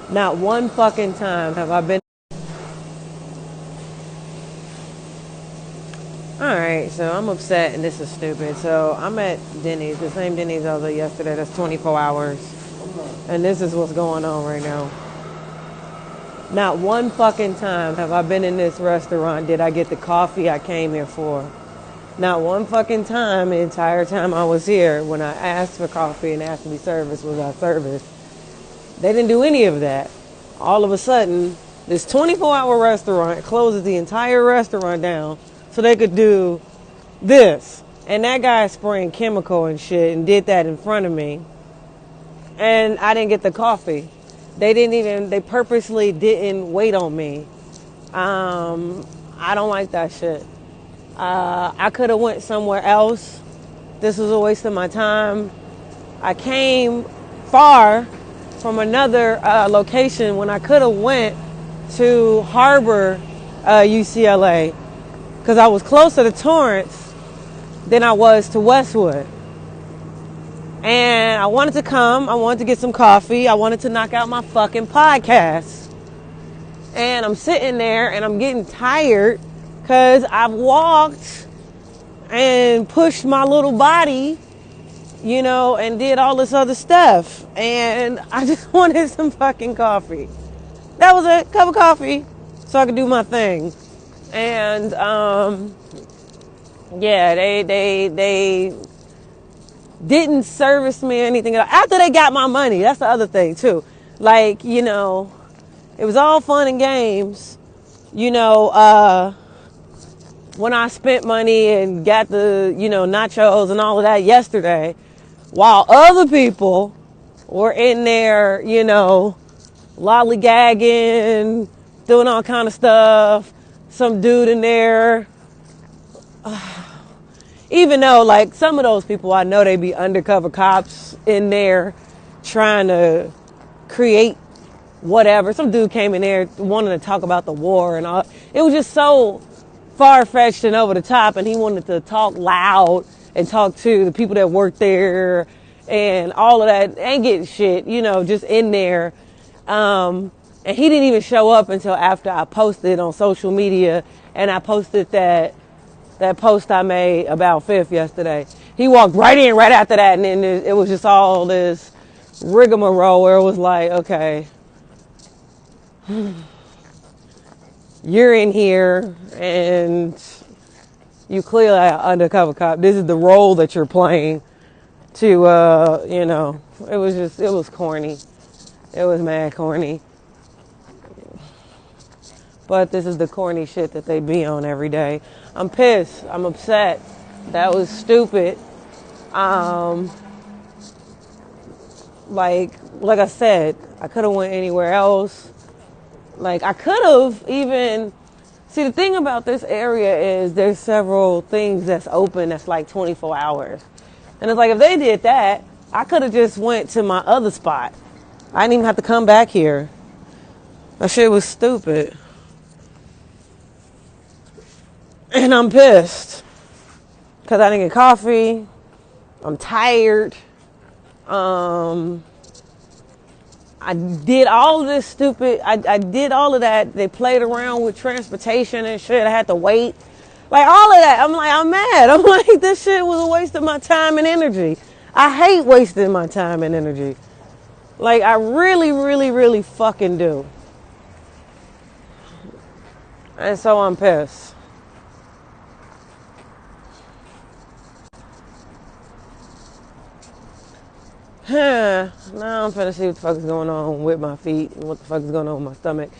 Not one fucking time have I been. Alright, so I'm upset and this is stupid. So I'm at Denny's, the same Denny's I was at yesterday, that's 24 hours. And this is what's going on right now. Not one fucking time have I been in this restaurant did I get the coffee I came here for. Not one fucking time the entire time I was here when I asked for coffee and asked to be serviced was I serviced. They didn't do any of that. All of a sudden, this 24-hour restaurant closes the entire restaurant down so they could do this. And that guy spraying chemical and shit and did that in front of me. And I didn't get the coffee. They purposely didn't wait on me. I don't like that shit. I could have went somewhere else. This was a waste of my time. I came far from another location when I could have went to Harbor, UCLA, because I was closer to Torrance than I was to Westwood. And I wanted to come. I wanted to get some coffee. I wanted to knock out my fucking podcast. And I'm sitting there and I'm getting tired because I've walked and pushed my little body, you know, and did all this other stuff. And I just wanted some fucking coffee. That was a cup of coffee so I could do my thing. And, yeah, they didn't service me or anything else. After they got my money, that's the other thing too. Like, you know, it was all fun and games, you know, when I spent money and got the, you know, nachos and all of that yesterday, while other people were in there, you know, lollygagging, doing all kind of stuff. Some dude in there, even though, like, some of those people, I know they be undercover cops in there trying to create whatever. Some dude came in there wanting to talk about the war and all. It was just so far-fetched and over the top, and he wanted to talk loud and talk to the people that work there and all of that. Ain't getting shit, you know, just in there. And he didn't even show up until after I posted on social media, and I posted that post I made about Fifth yesterday. He walked right in right after that, and then it was just all this rigmarole where it was like, okay, you're in here, and you clearly are an undercover cop. This is the role that you're playing to, you know, it was corny. It was mad corny. But this is the corny shit that they be on every day. I'm pissed. I'm upset. That was stupid. Like I said, I could have went anywhere else. Like, I could have even... See, the thing about this area is there's several things that's open that's like 24 hours. And it's like, if they did that, I could have just went to my other spot. I didn't even have to come back here. That shit was stupid. And I'm pissed because I didn't get coffee. I'm tired. I did all of this stupid. I did all of that. They played around with transportation and shit. I had to wait. Like, all of that. I'm like, I'm mad. I'm like, this shit was a waste of my time and energy. I hate wasting my time and energy. Like, I really, really, really fucking do. And so I'm pissed. Now I'm finna see what the fuck is going on with my feet and what the fuck is going on with my stomach.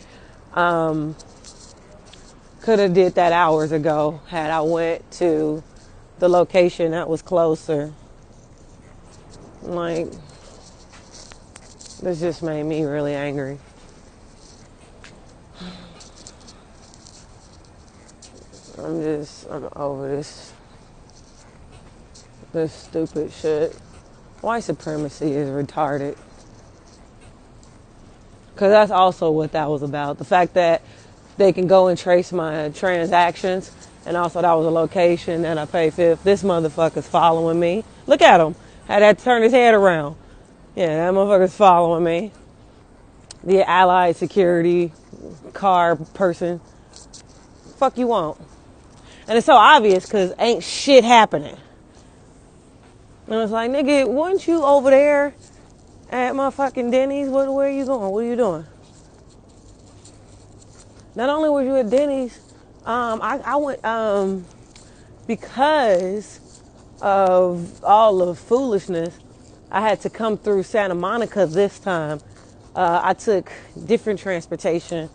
Could have did that hours ago had I went to the location that was closer. Like, this just made me really angry. I'm over this stupid shit. White supremacy is retarded. Because that's also what that was about. The fact that they can go and trace my transactions. And also that was a location that I paid Fifth. This motherfucker's following me. Look at him. Had to turn his head around. Yeah, that motherfucker's following me. the allied security car person. Fuck you want. And it's so obvious because ain't shit happening. And it's like, nigga, weren't you over there at my fucking Denny's? Where are you going? What are you doing? Not only were you at Denny's, I went because of all the foolishness. I had to come through Santa Monica this time. I took different transportation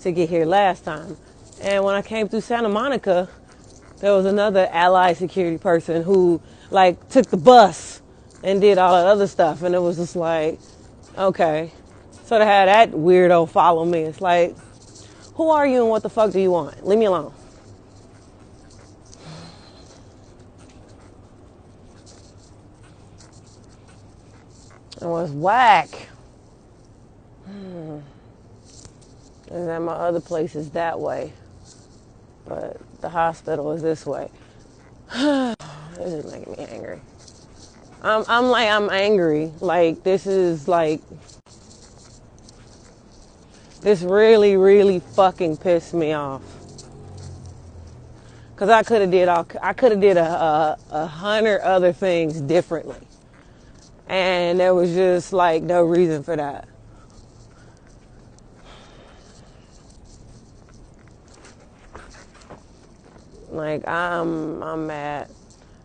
to get here last time. And when I came through Santa Monica, there was another allied security person who like took the bus and did all that other stuff. And it was just like, okay. So to have that weirdo follow me, it's like, who are you and what the fuck do you want? Leave me alone. It was whack. And then my other place is that way. But the hospital is this way. This is making me angry. I'm angry. Like, this is like, this really, really fucking pissed me off. Cause I could have did a 100 other things differently. And there was just like no reason for that. Like, I'm mad.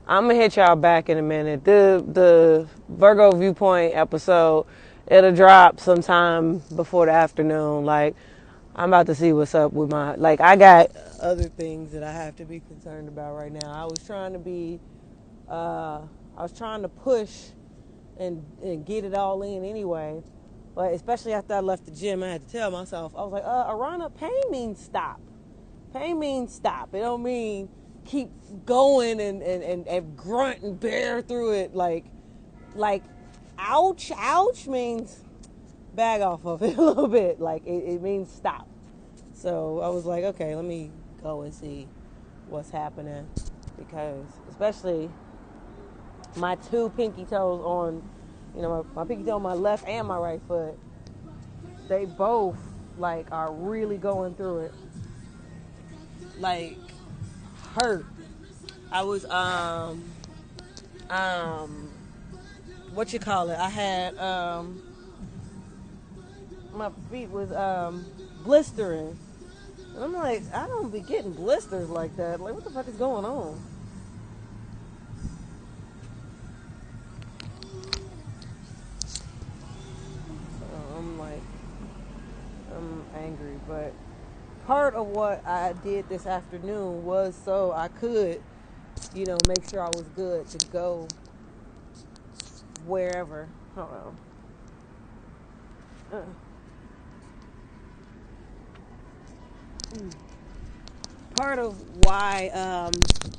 I'm gonna hit y'all back in a minute. The Virgo Viewpoint episode, it'll drop sometime before the afternoon. Like, I'm about to see what's up with my, like, I got other things that I have to be concerned about right now. I was trying to push and get it all in anyway. But especially after I left the gym, I had to tell myself, I was like, Aarona, pain means stop. Pain means stop. It don't mean keep going and grunt and bear through it. Like ouch means bag off of it a little bit. Like, it means stop. So I was like, okay, let me go and see what's happening. Because especially my two pinky toes on, my pinky toe on my left and my right foot, they both, like, are really going through it. Like, hurt. I was, what you call it? I had, my feet was, blistering. And I'm like, I don't be getting blisters like that. Like, what the fuck is going on? So I'm angry, but part of what I did this afternoon was so I could, make sure I was good to go wherever. Hold on. Part of why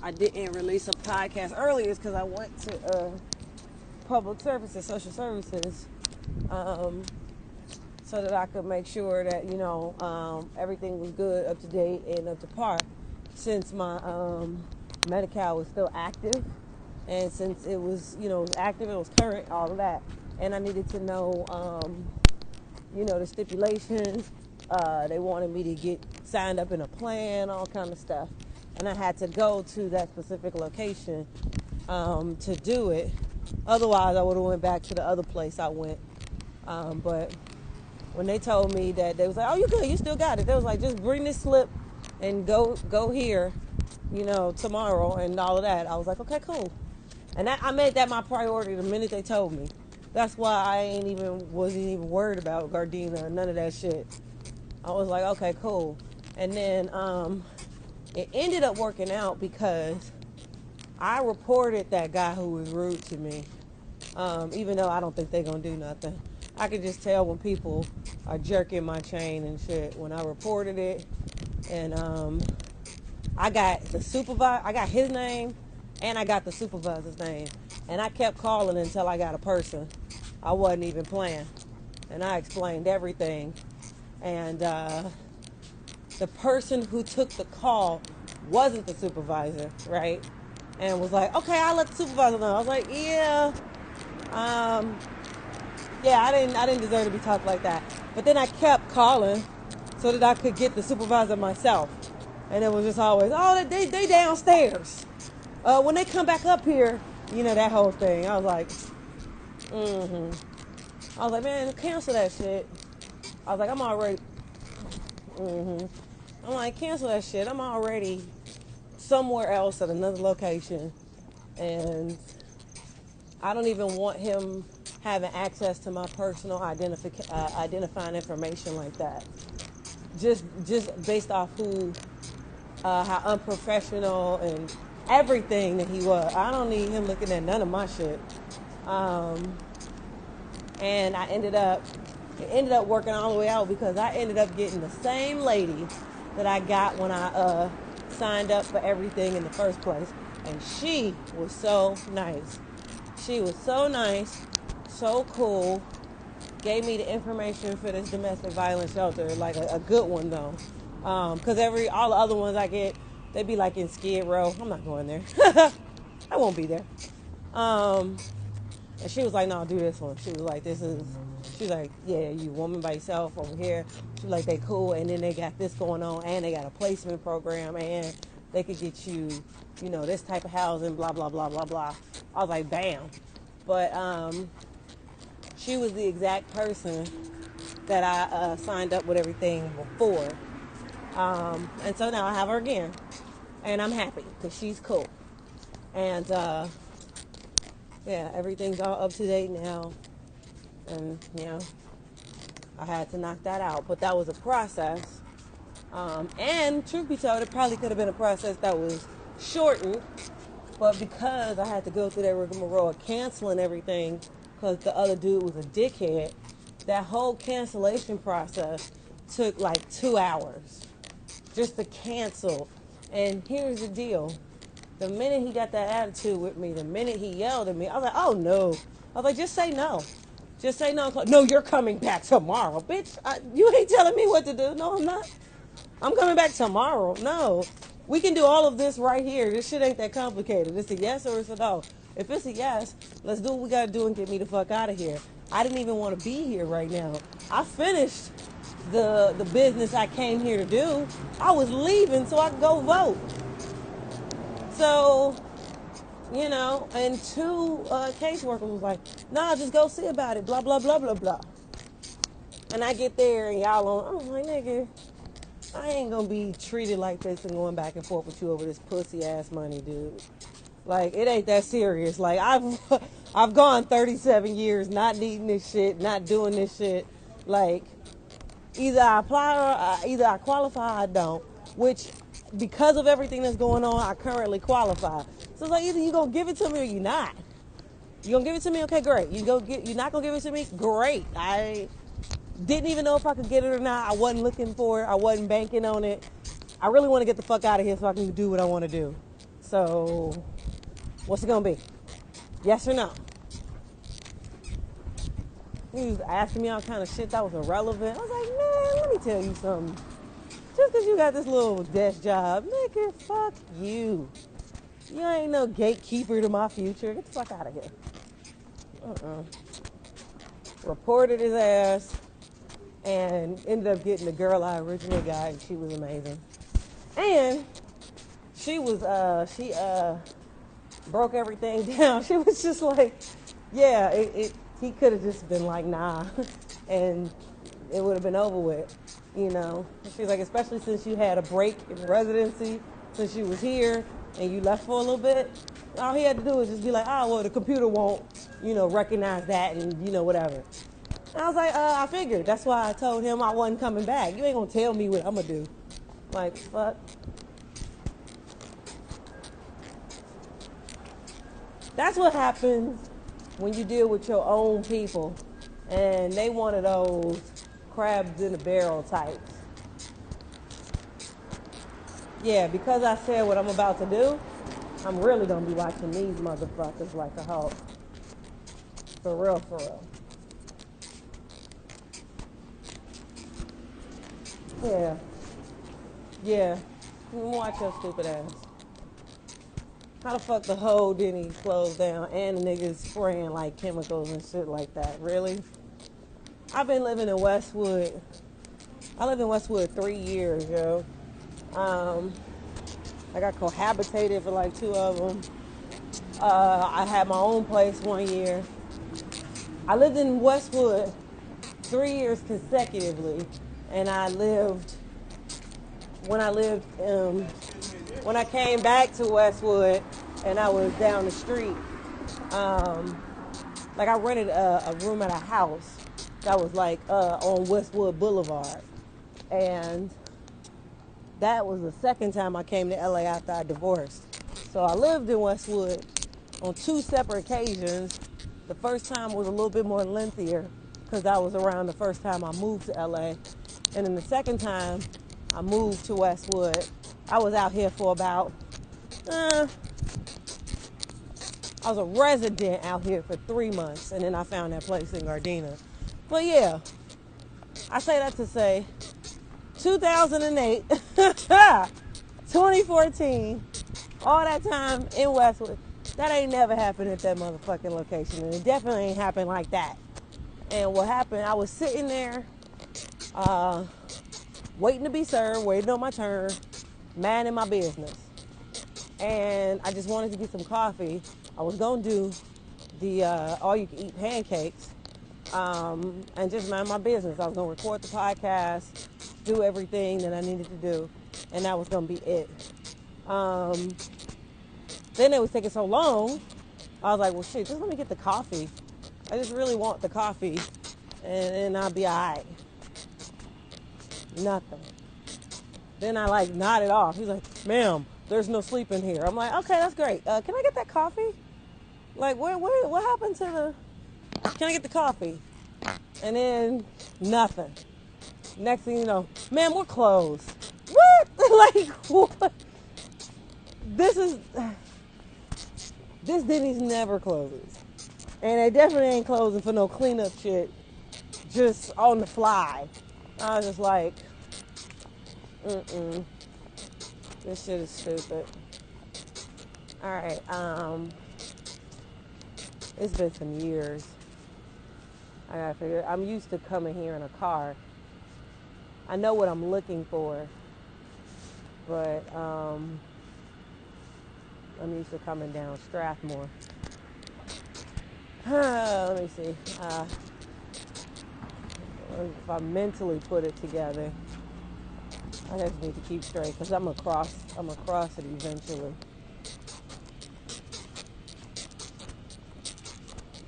I didn't release a podcast earlier is because I went to public services, social services, so that I could make sure that, everything was good, up to date, and up to par. Since my Medi-Cal was still active, and since it was, it was active, it was current, all of that. And I needed to know, the stipulations. They wanted me to get signed up in a plan, all kind of stuff. And I had to go to that specific location to do it. Otherwise, I would have went back to the other place I went. But when they told me that, they was like, oh, you good, you still got it. They was like, just bring this slip and go here, tomorrow and all of that. I was like, okay, cool. And I made that my priority the minute they told me. That's why I wasn't even worried about Gardena or none of that shit. I was like, okay, cool. And then it ended up working out because I reported that guy who was rude to me, even though I don't think they're going to do nothing. I could just tell when people are jerking my chain and shit. When I reported it, and I got the supervisor, I got his name, and I got the supervisor's name. And I kept calling until I got a person. I wasn't even playing. And I explained everything. And the person who took the call wasn't the supervisor, right? And was like, okay, I'll let the supervisor know. I was like, yeah, I didn't deserve to be talked like that. But then I kept calling so that I could get the supervisor myself. And it was just always, oh, they downstairs. When they come back up here, that whole thing. I was like, mm-hmm. I was like, man, cancel that shit. I was like, I'm already, mm-hmm. I'm like, cancel that shit. I'm already somewhere else at another location. And I don't even want him having access to my personal identifying information like that. Just based off how unprofessional and everything that he was. I don't need him looking at none of my shit. And it ended up working all the way out because I ended up getting the same lady that I got when I signed up for everything in the first place. And she was so nice. She was so nice, so cool. Gave me the information for this domestic violence shelter, like a good one though. Because all the other ones I get, they be like in Skid Row. I'm not going there. I won't be there. And she was like, no, do this one. She was like, she was like, yeah, you woman by yourself over here. She was like, they cool. And then they got this going on and they got a placement program and they could get you, this type of housing, blah, blah, blah, blah, blah. I was like, bam. But she was the exact person that I signed up with everything before. And so now I have her again. And I'm happy because she's cool. And yeah, everything's all up to date now. And I had to knock that out. But that was a process. And truth be told, it probably could have been a process that was shortened. But because I had to go through that rigmarole of canceling everything because the other dude was a dickhead, that whole cancellation process took like 2 hours just to cancel. And here's the deal. The minute he got that attitude with me, the minute he yelled at me, I was like, oh no. I was like, just say no. Just say no. No, you're coming back tomorrow. Bitch, you ain't telling me what to do. No, I'm not. I'm coming back tomorrow. No. We can do all of this right here. This shit ain't that complicated. It's a yes or it's a no. If it's a yes, let's do what we got to do and get me the fuck out of here. I didn't even want to be here right now. I finished the business I came here to do. I was leaving so I could go vote. So, and two caseworkers was like, nah, just go see about it, blah, blah, blah, blah, blah. And I get there and y'all on, I'm like, nigga, I ain't gonna be treated like this and going back and forth with you over this pussy ass money, dude. Like, it ain't that serious. Like, I've gone 37 years not needing this shit, not doing this shit. Like, either I apply or either I qualify or I don't. Which, because of everything that's going on, I currently qualify. So it's like, either you gonna give it to me or you not. You gonna give it to me? Okay, great. You're not gonna give it to me? Great. I didn't even know if I could get it or not. I wasn't looking for it. I wasn't banking on it. I really want to get the fuck out of here so I can do what I want to do. So, what's it gonna be? Yes or no? He was asking me all kind of shit that was irrelevant. I was like, man, let me tell you something. Just because you got this little desk job, nigga, fuck you. You ain't no gatekeeper to my future. Get the fuck out of here. Reported his ass and ended up getting the girl I originally got, and she was amazing. And she broke everything down. She was just like, yeah, he could have just been like, nah, and it would have been over with, She's like, especially since you had a break in residency, since you was here and you left for a little bit, all he had to do was just be like, oh, well, the computer won't, recognize that and, whatever. And I was like, I figured. That's why I told him I wasn't coming back. You ain't gonna tell me what I'm gonna do. Like, fuck. That's what happens when you deal with your own people and they one of those crabs in a barrel types. Yeah, because I said what I'm about to do, I'm really gonna be watching these motherfuckers like a hawk. For real, for real. Yeah. Yeah. Watch your stupid ass. How the fuck the whole Denny closed down and the niggas spraying like chemicals and shit like that? Really? I've been living in Westwood. I lived in Westwood 3 years, yo. Um, I got cohabitated for like 2 of them. I had my own place 1 year. I lived in Westwood 3 years consecutively, and when I came back to Westwood, and I was down the street. Like I rented a room at a house that was like on Westwood Boulevard, and that was the second time I came to LA after I divorced. So I lived in Westwood on 2 separate occasions. The first time was a little bit more lengthier because that was around the first time I moved to LA. And then the second time I moved to Westwood, I was out here for about, I was a resident out here for 3 months, and then I found that place in Gardena. But yeah, I say that to say 2008, 2014, all that time in Westwood, that ain't never happened at that motherfucking location. And it definitely ain't happened like that. And what happened, I was sitting there waiting to be served, waiting on my turn, minding my business. And I just wanted to get some coffee. I was going to do the all-you-can-eat pancakes and just mind my business. I was going to record the podcast, do everything that I needed to do, and that was going to be it. Then it was taking so long, I was like, well, shit, just let me get the coffee. I just really want the coffee, and I'll be all right. Nothing. Then I like nodded off. He's like, ma'am, there's no sleep in here. I'm like, okay, that's great. Can I get that coffee? Like, what happened to can I get the coffee? And then nothing. Next thing you know, man, we're closed. What? Like, what? This Denny's never closes. And it definitely ain't closing for no cleanup shit. Just on the fly. I was just like, this shit is stupid. All right, it's been some years. I gotta figure. I'm used to coming here in a car. I know what I'm looking for, but I'm used to coming down Strathmore. Let me see. If I mentally put it together, I just need to keep straight because I'm gonna cross it eventually.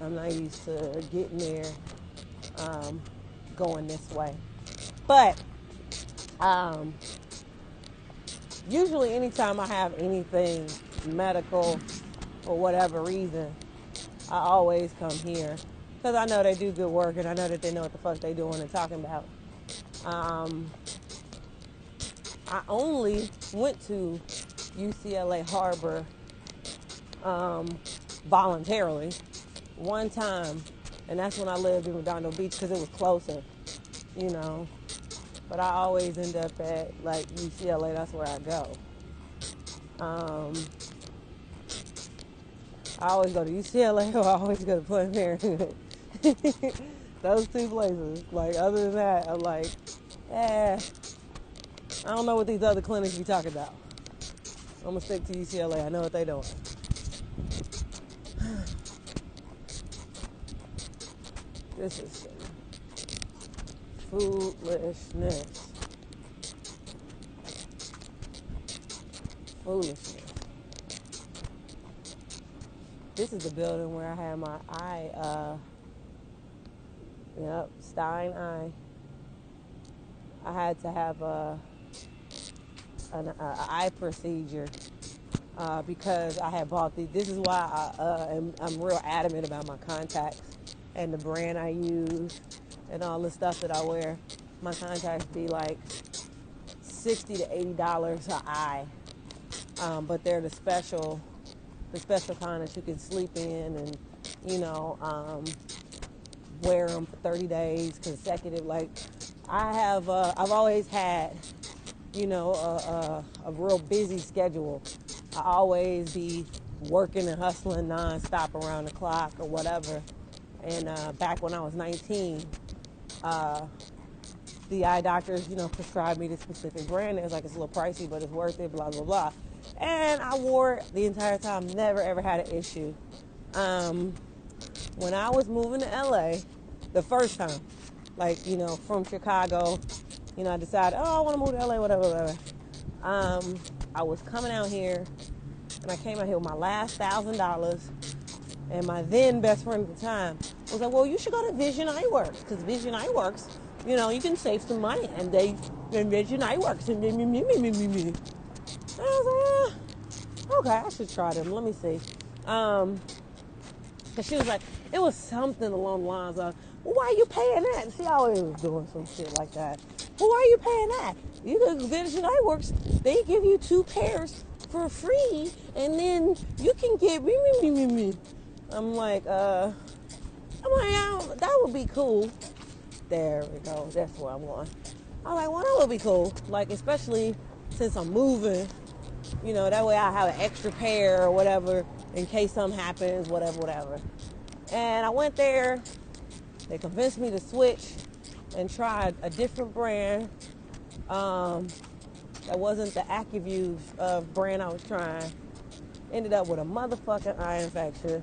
I'm not used to getting there, going this way. But usually anytime I have anything medical for whatever reason, I always come here because I know they do good work and I know that they know what the fuck they doing and talking about. I only went to UCLA Harbor voluntarily one time, and that's when I lived in Redondo Beach because it was closer, you know. But I always end up at like UCLA. That's where I go. I always go to UCLA or I always go to Planned Parenthood. Those 2 places. Like other than that, I'm like, I don't know what these other clinics be talking about. I'm gonna stick to UCLA. I know what they doing. This is foolishness. Foolishness. This is the building where I had my eye, Stein eye. I had to have an eye procedure because I had bought these. This is why I'm real adamant about my contacts and the brand I use and all the stuff that I wear. My contacts be like $60 to $80 an eye, but they're the special kind that you can sleep in and wear them for 30 days consecutive. Like I've always had a real busy schedule. I always be working and hustling nonstop around the clock or whatever. And back when I was 19, The eye doctors, prescribed me this specific brand. It was like, it's a little pricey, but it's worth it, blah, blah, blah. And I wore it the entire time, never, ever had an issue. When I was moving to LA, the first time, from Chicago, I decided, I want to move to LA, whatever. I was coming out here, and I came out here with my last $1,000, and my then best friend at the time was like, well, you should go to Vision Eyeworks, because Vision Eyeworks, you can save some money, and Vision Eyeworks, and me. And I was like, okay, I should try them. Let me see. Because she was like, it was something along the lines of, well, why are you paying that? And she always was doing some shit like that. Well, why are you paying that? You go to Vision Eyeworks, they give you 2 pairs for free, and then you can get me. I'm like, yeah, that would be cool. There we go. That's where I'm going. I'm like, well, that would be cool. Like, especially since I'm moving, that way I have an extra pair or whatever in case something happens, whatever. And I went there. They convinced me to switch and try a different brand. That wasn't the AccuView brand I was trying. Ended up with a motherfucking eye infection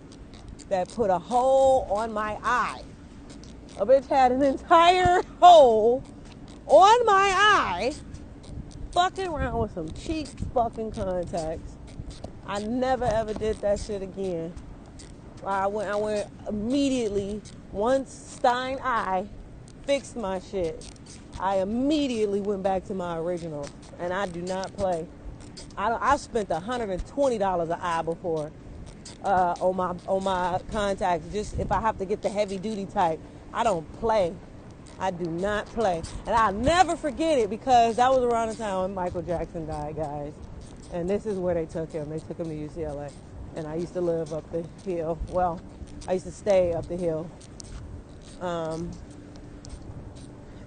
that put a hole on my eye. A bitch had an entire hole on my eye, fucking around with some cheap fucking contacts. I never ever did that shit again. I went immediately. Once Stein Eye fixed my shit, I immediately went back to my original, and I do not play. I spent $120 an eye before on my contacts. Just if I have to get the heavy duty type, I don't play. I do not play, and I'll never forget it because that was around the time when Michael Jackson died, guys. And this is where they took him. They took him to UCLA, and I used to live up the hill. Well, I used to stay up the hill.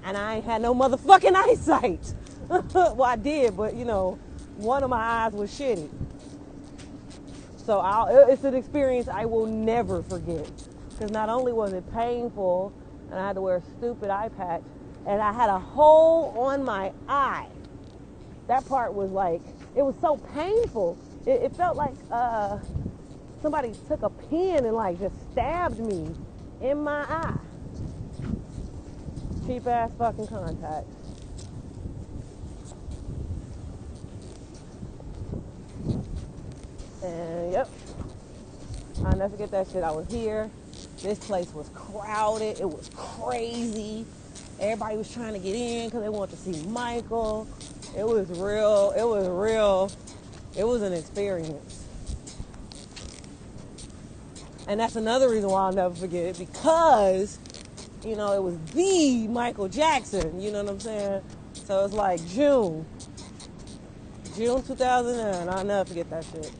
And I ain't had no motherfucking eyesight. Well, I did, but one of my eyes was shitty. So it's an experience I will never forget. Because not only was it painful, and I had to wear a stupid eye patch, and I had a hole on my eye. That part was like, it was so painful. It felt like somebody took a pin and just stabbed me in my eye. Cheap ass fucking contacts. And yep, I'll never forget that shit. I was here. This place was crowded. It was crazy. Everybody was trying to get in because they wanted to see Michael. It was real. It was real. It was an experience. And that's another reason why I'll never forget it, because it was the Michael Jackson, you know what I'm saying? So it's like June 2009. I'll never forget that shit.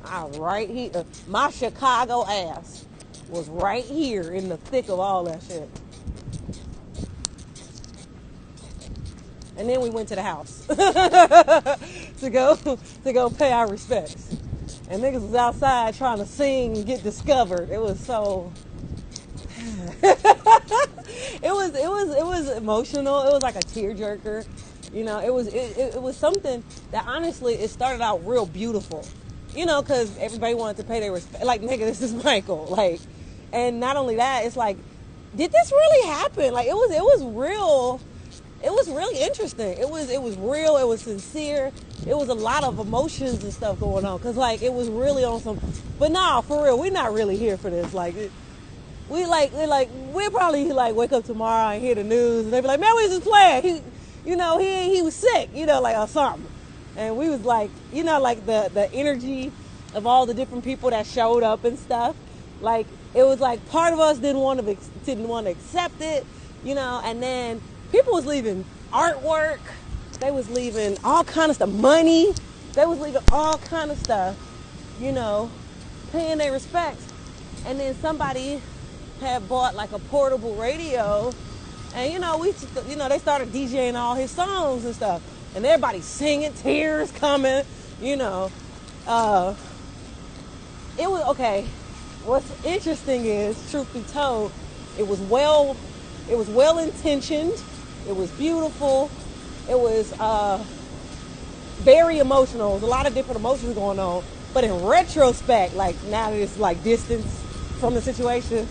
I was right here. My Chicago ass was right here in the thick of all that shit. And then we went to the house to go pay our respects. And niggas was outside trying to sing and get discovered. It was so it was emotional. It was like a tearjerker. It was something that honestly, it started out real beautiful. Because everybody wanted to pay their respect. Like, nigga, this is Michael. Like, and not only that, it's like, did this really happen? Like, it was real. It was really interesting. It was real. It was sincere. It was a lot of emotions and stuff going on. Cause it was really on some. But nah, for real, we're not really here for this. Like, we'll probably wake up tomorrow and hear the news, and they be like, man, we was just playing. He was sick. Or something. And we was the energy of all the different people that showed up and stuff. Like, it was like part of us didn't want to accept it, and then people was leaving artwork. They was leaving all kind of stuff, money. They was leaving all kind of stuff, paying their respects. And then somebody had bought a portable radio, and they started DJing all his songs and stuff. And everybody singing, tears coming, It was, okay, what's interesting is, truth be told, it was well, it was well intentioned. It was beautiful. It was very emotional. There was a lot of different emotions going on. But in retrospect, like now that it's like distance from the situation,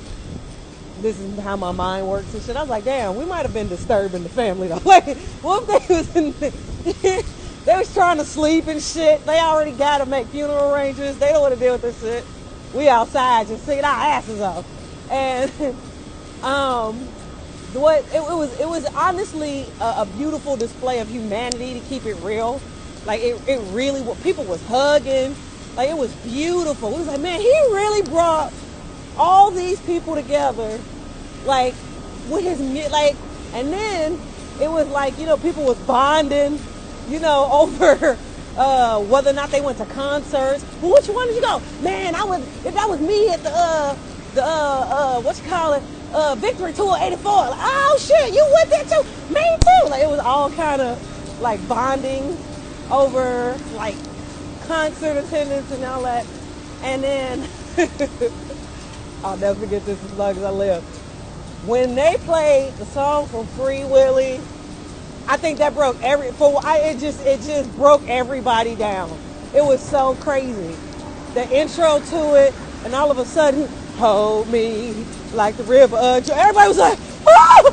this is how my mind works and shit. I was like, damn, we might have been disturbing the family though. Like, what if they was in they was trying to sleep and shit. They already got to make funeral arrangements. They don't want to deal with this shit. We outside just singing our asses off. And it was honestly a beautiful display of humanity, to keep it real. Like it really, people was hugging. Like, it was beautiful. We was like, man, he really brought all these people together, like with his like, and then it was like, you know, people was bonding, you know, over whether or not they went to concerts. Well, which one did you go? Man, if that was me at the what you call it, Victory Tour '84. Like, oh shit, you went there too? Me too. Like, it was all kind of like bonding over like concert attendance and all that. And then I'll never forget this as long as I live. When they played the song from Free Willy, I think that broke it just broke everybody down. It was so crazy. The intro to it, and all of a sudden, hold me like the river. Everybody was like, oh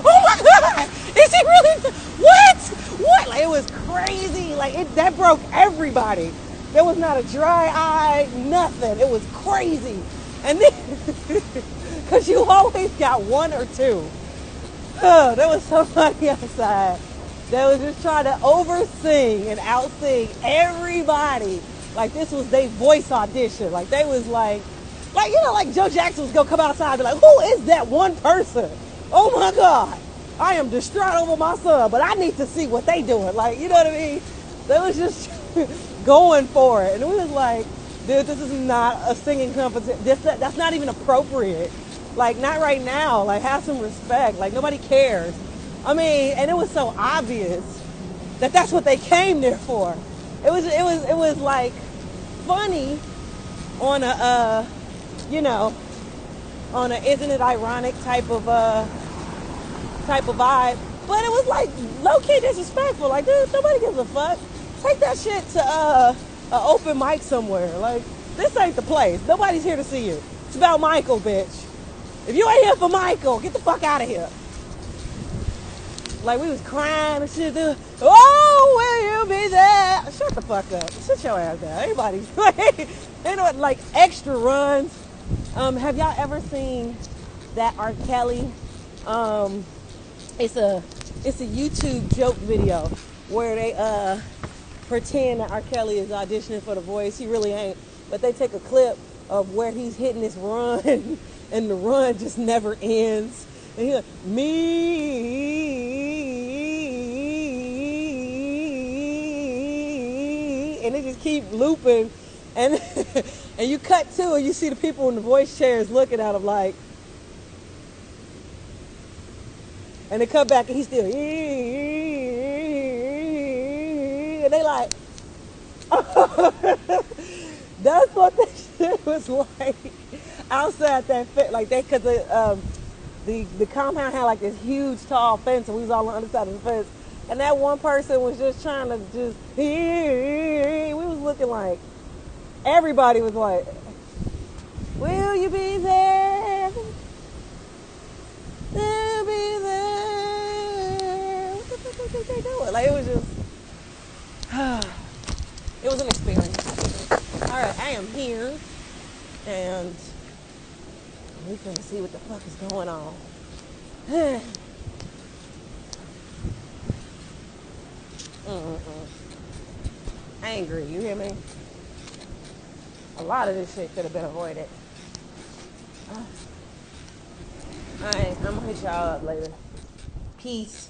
my God, is he really? What? Like, it was crazy. Like, that broke everybody. There was not a dry eye, nothing. It was crazy. And then, because you always got one or two. There was somebody outside that was just trying to oversing and outsing everybody. Like, this was their voice audition. Like, they was like, you know, like Joe Jackson was going to come outside and be like, who is that one person? Oh my God. I am distraught over my son, but I need to see what they doing. Like, you know what I mean? They was just going for it. And it was like, dude, this is not a singing competition. That's not even appropriate. Like, not right now. Like, have some respect. Like, nobody cares. I mean, and it was so obvious that that's what they came there for. It was like funny on a you know, on a isn't it ironic type of vibe. But it was like low-key disrespectful. Like, dude, nobody gives a fuck. Take that shit to an open mic somewhere. Like, this ain't the place. Nobody's here to see you. It's about Michael, bitch. If you ain't here for Michael, get the fuck out of here. Like, we was crying and shit, dude. Oh, will you be there? Shut the fuck up. Sit your ass down. Everybody's like, you know, like extra runs. Have y'all ever seen that R. Kelly? It's a YouTube joke video where they pretend that R. Kelly is auditioning for The Voice. He really ain't. But they take a clip of where he's hitting this run and the run just never ends. And he's like, me, and they just keep looping. And and you cut to and you see the people in the voice chairs looking at him like, and they come back and he's still, and they like, that's what that shit was like outside that fit, like they, cause the compound had like this huge tall fence and we was all on the other side of the fence, and that one person was just trying to just, we was looking like, everybody was like, will you be there? They'll be there. What the fuck was they doing? Like, it was just, it was an experience. All right, I am here, and we finna see what the fuck is going on. Angry, you hear me? A lot of this shit could have been avoided. Alright, I'm gonna hit y'all up later. Peace.